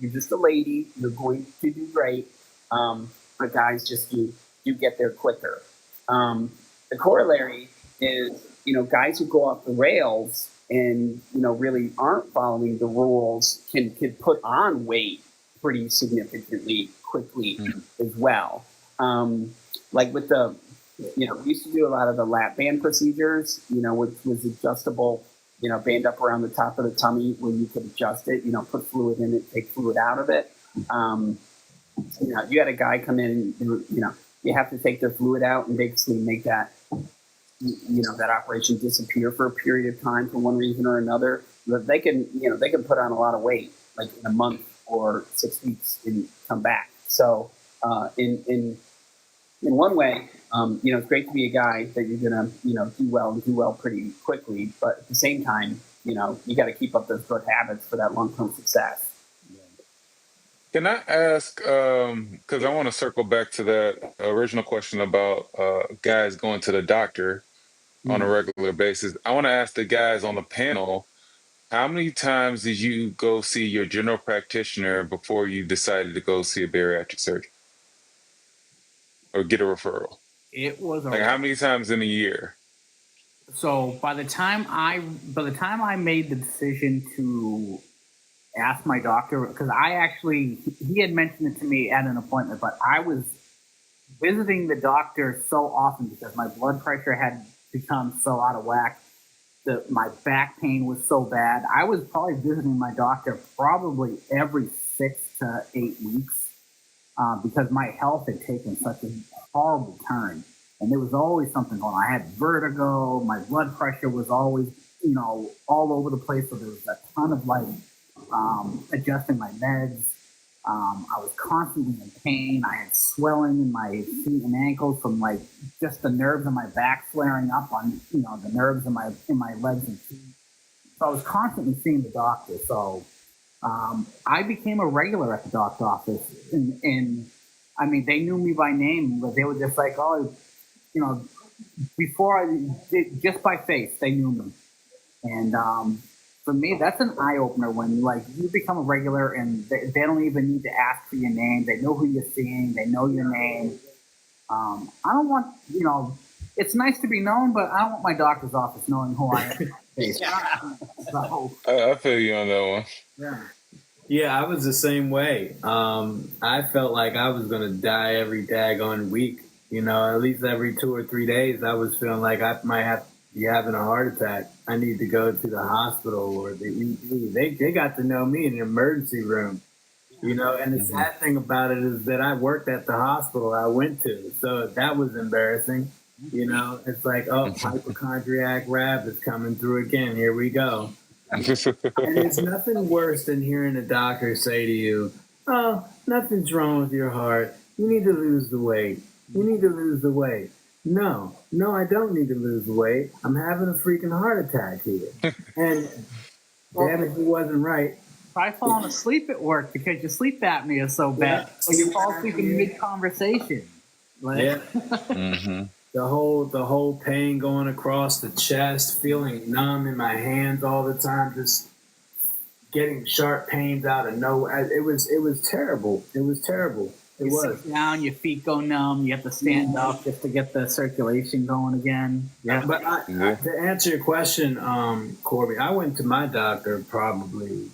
You're just a lady. You're going to do great. But guys, just you get there quicker. The corollary is, guys who go off the rails and, really aren't following the rules can put on weight pretty significantly quickly as well. Like with the, we used to do a lot of the lap band procedures, which was adjustable, band up around the top of the tummy where you could adjust it, put fluid in it, take fluid out of it. You had a guy come in and, you have to take the fluid out and basically make that, that operation disappear for a period of time for one reason or another. But they can put on a lot of weight, like in a month or 6 weeks and come back. So, in one way, it's great to be a guy that you're gonna, do well and do well pretty quickly. But at the same time, you got to keep up those good habits for that long-term success. Can I ask, because I want to circle back to that original question about guys going to the doctor on a regular basis. I want to ask the guys on the panel, how many times did you go see your general practitioner before you decided to go see a bariatric surgeon or get a referral? It was Like how many times in a year? So by the time I made the decision to ask my doctor, because he had mentioned it to me at an appointment, but I was visiting the doctor so often because my blood pressure had become so out of whack. My back pain was so bad. I was probably visiting my doctor probably every 6 to 8 weeks because my health had taken such a horrible turn. And there was always something going on. I had vertigo. My blood pressure was always, all over the place. So there was a ton of adjusting my meds. I was constantly in pain. I had swelling in my feet and ankles from just the nerves in my back flaring up on the nerves in my legs and feet. So I was constantly seeing the doctor. So I became a regular at the doctor's office, and I mean they knew me by name, but they were just like, oh, before I did, just by face they knew me, and for me, that's an eye opener when you become a regular and they don't even need to ask for your name. They know who you're seeing. They know your name. I don't want, it's nice to be known, but I don't want my doctor's office knowing who I am. So, I feel you on that one. Yeah. Yeah, I was the same way. I felt like I was going to die every daggone week. At least every 2 or 3 days, I was feeling like I might have you having a heart attack. I need to go to the hospital or the ED. They got to know me in the emergency room, And the sad thing about it is that I worked at the hospital I went to, so that was embarrassing. It's like, oh, hypochondriac Rab is coming through again. Here we go. And it's nothing worse than hearing a doctor say to you, oh, nothing's wrong with your heart. You need to lose the weight. You need to lose the weight. No, I don't need to lose the weight. I'm having a freaking heart attack here. And damn it, he wasn't right. Try falling asleep at work because your sleep apnea is so bad. Or you fall asleep in mid-conversation. Yeah. The whole pain going across the chest, feeling numb in my hands all the time, just getting sharp pains out of nowhere. It was terrible. It was terrible. It was. Sit down, your feet go numb. You have to stand up just to get the circulation going again. Yeah. But to answer your question, Corby, I went to my doctor probably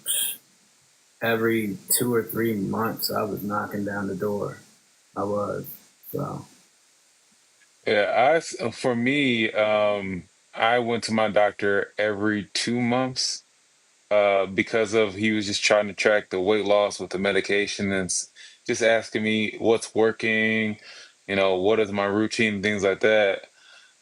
every 2 or 3 months. I was knocking down the door. I was. So. Yeah, for me, I went to my doctor every 2 months because he was just trying to track the weight loss with the medication and just asking me what's working, what is my routine, things like that.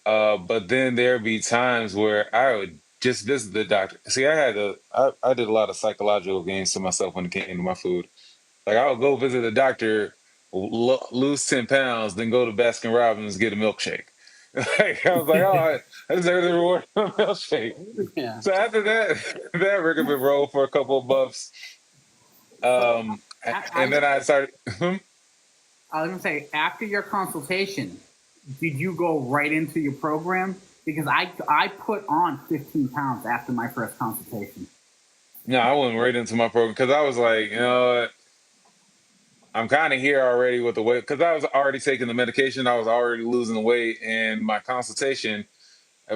But then there'd be times where I would just visit the doctor. See, I did a lot of psychological games to myself when it came to my food. Like I would go visit the doctor, lose 10 pounds, then go to Baskin Robbins get a milkshake. Like I was like, oh, I deserve the reward of a milkshake. Yeah. So after that rigmarole for a couple of months, and then I started. I was going to say, after your consultation, did you go right into your program? Because I put on 15 pounds after my first consultation. No, I went right into my program because I was like, I'm kind of here already with the weight because I was already taking the medication. I was already losing the weight, and my consultation,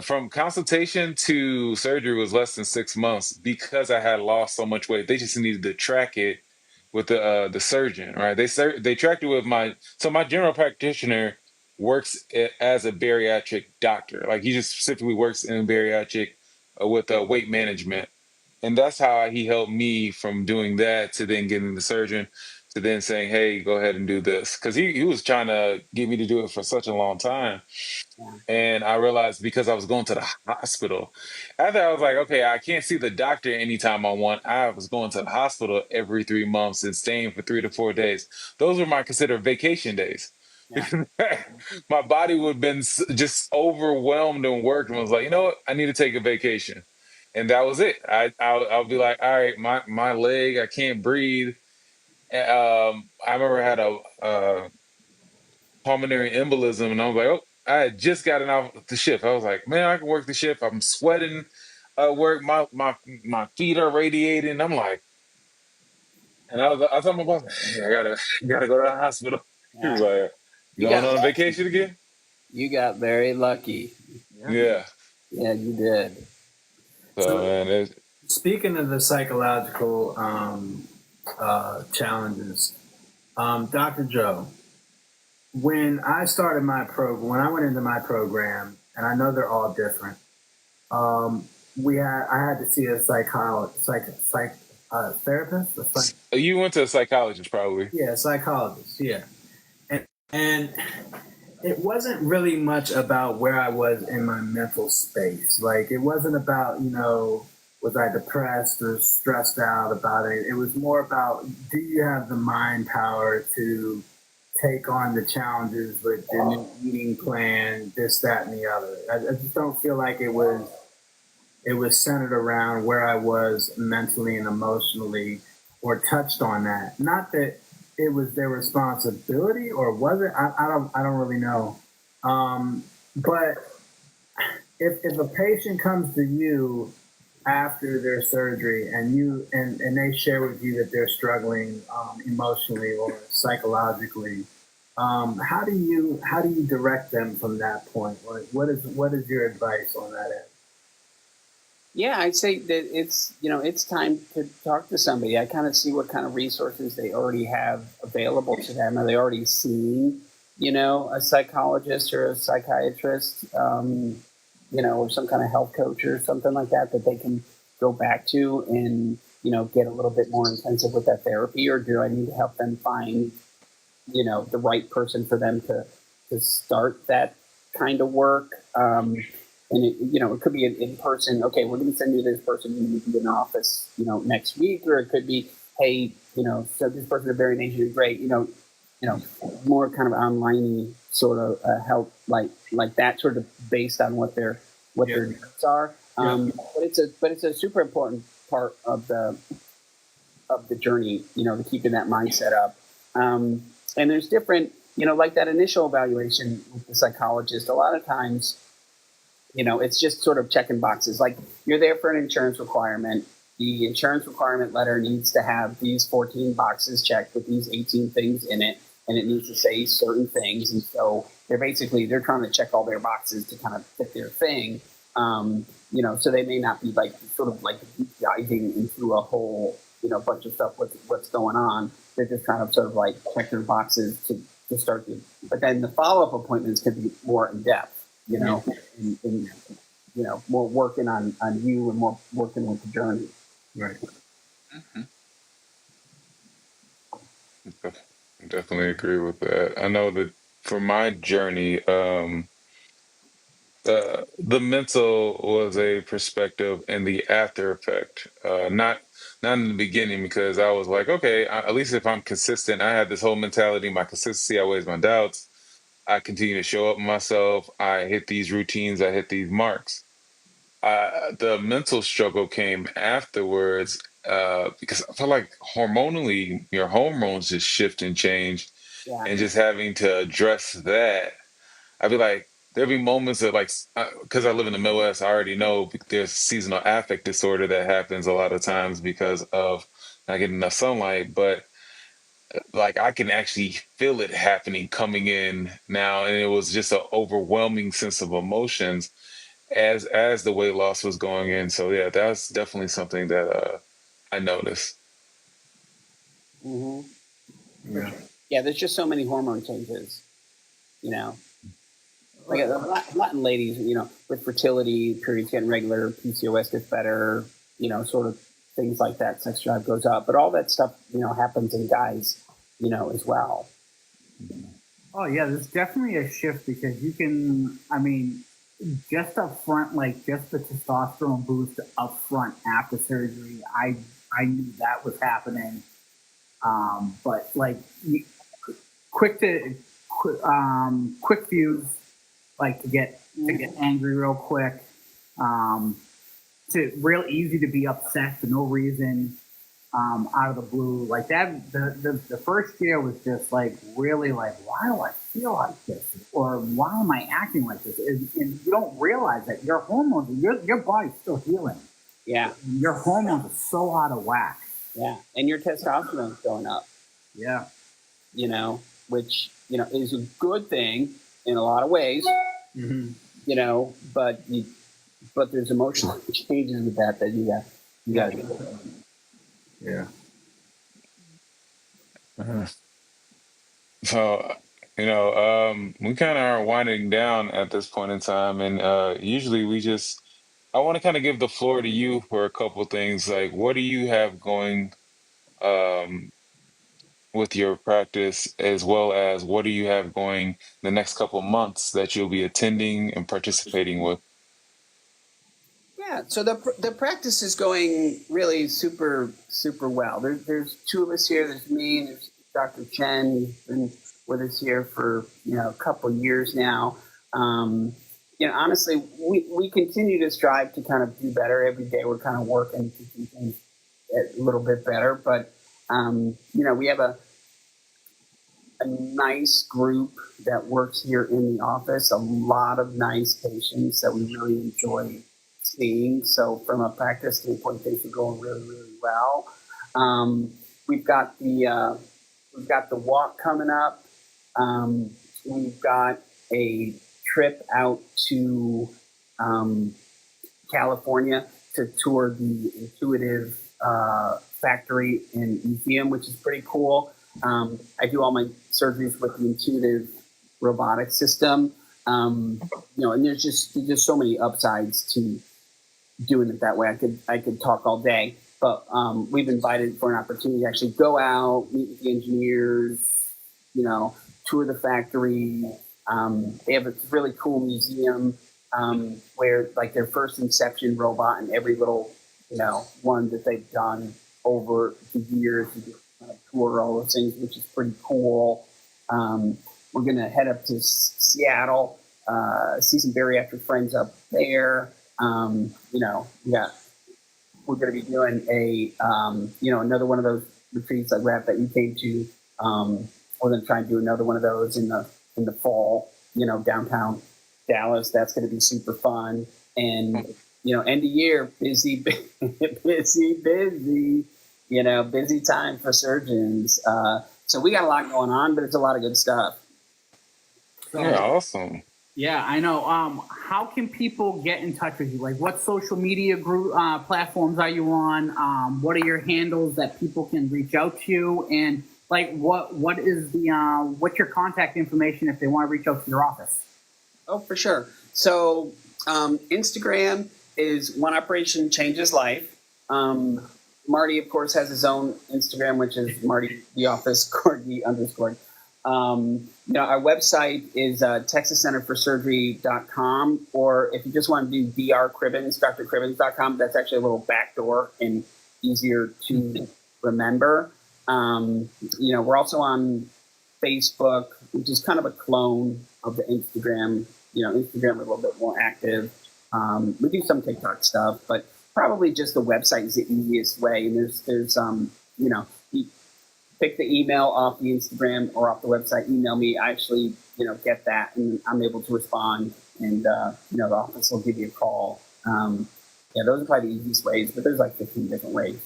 from consultation to surgery, was less than 6 months because I had lost so much weight. They just needed to track it with the surgeon, right? They tracked it with my general practitioner works as a bariatric doctor. Like he just specifically works in bariatric with weight management. And that's how he helped me from doing that to then getting the surgeon to then saying, hey, go ahead and do this. Because he was trying to get me to do it for such a long time. Yeah. And I realized because I was going to the hospital, after I was like, okay, I can't see the doctor anytime I want. I was going to the hospital every 3 months and staying for 3 to 4 days. Those were my considered vacation days. Yeah. My body would have been just overwhelmed and worked and was like, you know what? I need to take a vacation. And that was it. I'll be like, all right, my leg, I can't breathe. I remember I had a pulmonary embolism, and I was like, oh, I had just gotten off the shift. I was like, man, I can work the shift. I'm sweating at work. My feet are radiating. I'm like, and I told my boss, hey, I gotta go to the hospital. He was like, you going on vacation again? You got very lucky. Yeah. Yeah, you did. So man, Speaking of the psychological challenges, Dr. Joe, when I started my program, when I went into my program, and I know they're all different, I had to see a therapist, You went to a psychologist, probably. yeah, psychologist, yeah, and it wasn't really much about where I was in my mental space. Like, it wasn't about, was I depressed or stressed out about it? It was more about, do you have the mind power to take on the challenges with the new eating plan, this, that, and the other? I just don't feel like it was centered around where I was mentally and emotionally, or touched on that. Not that it was their responsibility, or was it? I don't really know. But if a patient comes to you after their surgery and they share with you that they're struggling emotionally or psychologically, how do you direct them from that point? Like, what is your advice on that end? Yeah, I'd say that it's time to talk to somebody. I kind of see what kind of resources they already have available to them. Are they already seeing, a psychologist or a psychiatrist, or some kind of health coach or something like that they can go back to and, get a little bit more intensive with that therapy? Or do I need to help them find, the right person for them to start that kind of work? And it could be an in-person. Okay, we're going to send you this person. You need to be in the office, next week. Or it could be, hey, so this person is very nature great. More kind of online sort of help like that, sort of based on what their needs are. But it's a super important part of the journey. To keeping that mindset up. And there's different, like that initial evaluation with the psychologist. A lot of times, it's just sort of checking boxes. Like, you're there for an insurance requirement. The insurance requirement letter needs to have these 14 boxes checked with these 18 things in it, and it needs to say certain things. And so they're trying to check all their boxes to kind of fit their thing. So they may not be like sort of like deep diving into a whole, bunch of stuff, what's going on. They're just trying to sort of like check their boxes to start to, but then the follow-up appointments can be more in depth. And more working on you and more working with the journey. Right. Mm-hmm. Definitely agree with that. I know that for my journey, the mental was a perspective and the after effect. Not in the beginning, because I was like, okay, at least if I'm consistent, I had this whole mentality. My consistency outweighs my doubts. I continue to show up myself. I hit these routines. I hit these marks. The mental struggle came afterwards, because I felt like hormonally, your hormones just shift and change, Yeah. and just having to address that. I'd be like, there'd be moments of like, because I live in the Midwest, I already know there's seasonal affect disorder that happens a lot of times because of not getting enough sunlight, but like I can actually feel it happening coming in now, and it was just an overwhelming sense of emotions as the weight loss was going in. So yeah, that's definitely something that I noticed. Mm-hmm. Yeah. Yeah, there's just so many hormone changes. Like a lot in ladies, with fertility, periods getting regular, PCOS gets better, sort of things like that. Sex drive goes up, but all that stuff, happens in guys, as well. Oh yeah, there's definitely a shift because you can. I mean, just up front, like just the testosterone boost up front after surgery, I knew that was happening. But like quick to quick fuse, like to get angry real quick. To real easy to be upset for no reason. Out of the blue, like that. The first year was just like really like, why do I feel like this, or why am I acting like this? And you don't realize that your hormones, your body's still healing. Yeah, your hormones are so out of whack. Yeah, and your testosterone's going up. Yeah, which is a good thing in a lot of ways. Mm-hmm. But there's emotional changes with that you got You got to be. Yeah. So, we kind of are winding down at this point in time, and usually I want to kind of give the floor to you for a couple things. Like, what do you have going um, with your practice, as well as what do you have going the next couple months that you'll be attending and participating with? Yeah, so the practice is going really super well. There's two of us here. There's me and there's Dr. Chen. He's been with us here for a couple years now. Honestly, we continue to strive to kind of do better every day. We're kind of working to do things a little bit better, but we have a nice group that works here in the office. A lot of nice patients that we really enjoy seeing. So from a practice standpoint, things are going really, really well. We've got the walk coming up. We've got a trip out to California to tour the Intuitive factory and museum, which is pretty cool. I do all my surgeries with the Intuitive robotic system. And there's just so many upsides to doing it that way. I could talk all day, but we've invited for an opportunity to actually go out, meet with the engineers, tour the factory. They have a really cool museum where like their first inception robot and every little one that they've done over the years. Tour all those things, which is pretty cool. We're going to head up to Seattle, see some bariatric friends up there. We're going to be doing another one of those retreats like Rap that you came to. We're going to try and do another one of those in the fall, downtown Dallas. That's going to be super fun. And, end of year, busy, busy time for surgeons. So we got a lot going on, but it's a lot of good stuff. Yeah, awesome. Yeah, I know. How can people get in touch with you? Like, what social media group platforms are you on? What are your handles that people can reach out to you? And like, what is what's your contact information if they want to reach out to your office? Oh, for sure. So Instagram is One Operation Changes Life. Marty, of course, has his own Instagram, which is Marty the Office Corgi _ our website is texascenterforsurgery.com, or if you just want to do drcribbins.com, that's actually a little backdoor and easier to remember. We're also on Facebook, which is kind of a clone of the Instagram. Instagram is a little bit more active. We do some TikTok stuff, but probably just the website is the easiest way. And there's you pick the email off the Instagram or off the website, email me. I actually, get that and I'm able to respond, and, the office will give you a call. Those are probably the easiest ways, but there's like 15 different ways,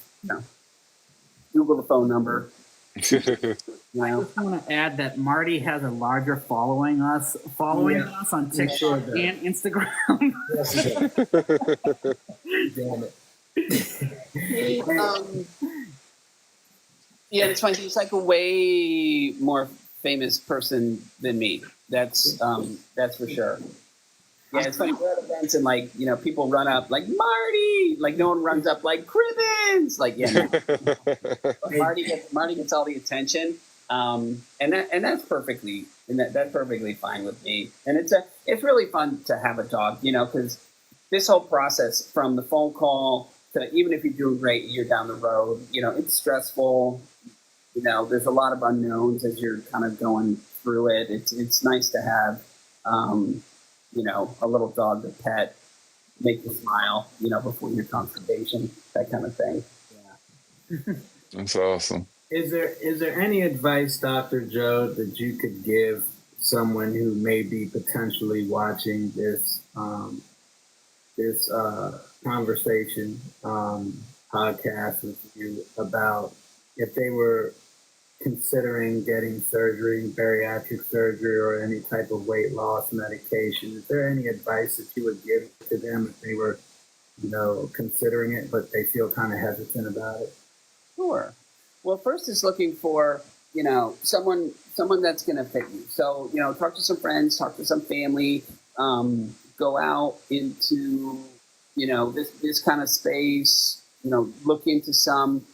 Google the phone number. I just want to add that Marty has a larger following us on TikTok and Instagram. Damn it. It's funny. He's like a way more famous person than me. That's for sure. Yeah, it's funny. We're at events and people run up like Marty, like no one runs up like Cribbins. Like Marty gets all the attention, and that's perfectly fine with me. And it's really fun to have a dog, because this whole process from the phone call to even if you're doing great, you're down the road. It's stressful. There's a lot of unknowns as you're kind of going through it. It's nice to have, a little dog to pet, make you smile, before your consultation, that kind of thing. Yeah. That's awesome. Is there any advice, Dr. Joe, that you could give someone who may be potentially watching this conversation podcast with you about if they were considering getting surgery, bariatric surgery, or any type of weight loss medication? Is there any advice that you would give to them if they were considering it, but they feel kind of hesitant about it? Sure. Well, first is looking for, someone that's going to fit you. So, talk to some friends, talk to some family, go out into, this kind of space, look into some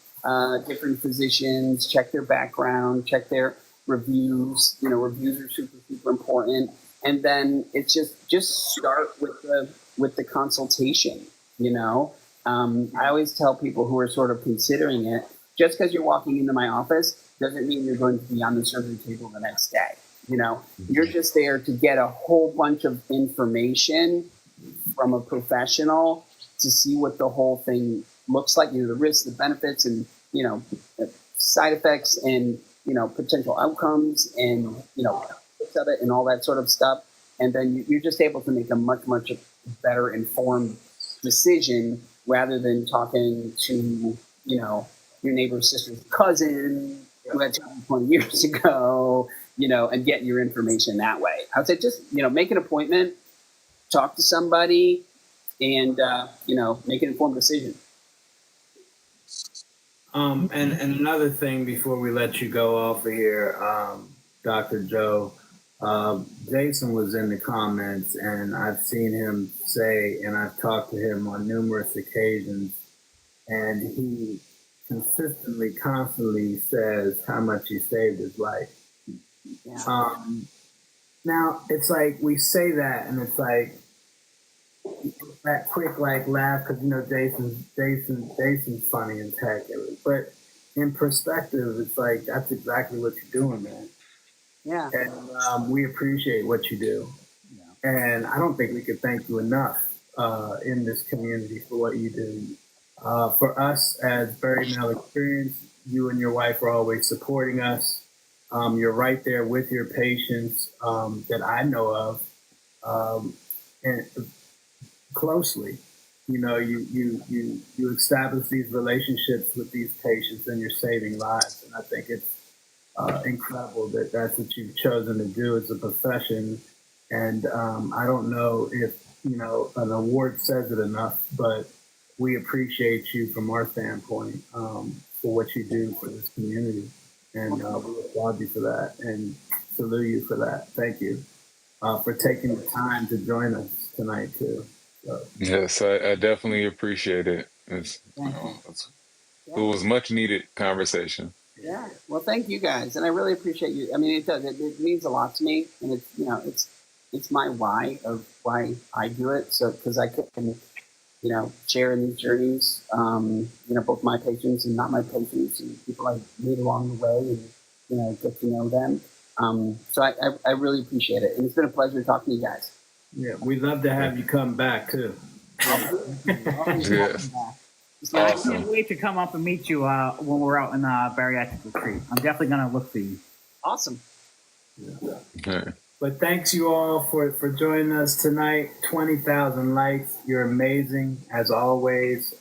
different physicians, check their background, check their reviews. Reviews are super, super important. And then it's just start with the consultation, I always tell people who are sort of considering it, just because you're walking into my office doesn't mean you're going to be on the surgery table the next day. You're just there to get a whole bunch of information from a professional to see what the whole thing looks like, the risks, the benefits, and, the side effects and, potential outcomes and, of it and all that sort of stuff. And then you're just able to make a much, much better informed decision rather than talking to, your neighbor's sister's cousin who had 20 years ago, and get your information that way. I would say just, make an appointment, talk to somebody, and, make an informed decision. And another thing before we let you go off of here, Dr. Joe, Jason was in the comments, and I've seen him say, and I've talked to him on numerous occasions, and he constantly says how much he saved his life. Yeah. Now, it's like we say that, and it's like that quick laugh because Jason's funny and tech, but in perspective, it's like that's exactly what you're doing, man. Yeah. And we appreciate what you do. Yeah. And I don't think we could thank you enough in this community for what you do. For us as Bari Male Experience, you and your wife are always supporting us. You're right there with your patients that I know of, and closely. You establish these relationships with these patients, and you're saving lives. And I think it's incredible that that's what you've chosen to do as a profession. And I don't know if an award says it enough, but we appreciate you from our standpoint for what you do for this community, and we applaud you for that and salute you for that. Thank you for taking the time to join us tonight too. So. Yes, I definitely appreciate it. It was much needed conversation. Yeah. Well, thank you guys, and I really appreciate you. I mean, it does. It means a lot to me, and it's my why of why I do it. So because I can, share in these journeys, both my patients and not my patients, and people I meet along the way, and get to know them. So I really appreciate it, and it's been a pleasure talking to you guys. Yeah, we'd love to have you come back too. Yes. I can't wait to come up and meet you when we're out in bariatric retreat. I'm definitely going to look for you. Awesome. Yeah. Okay. But thanks you all for joining us tonight. 20,000 likes. You're amazing as always.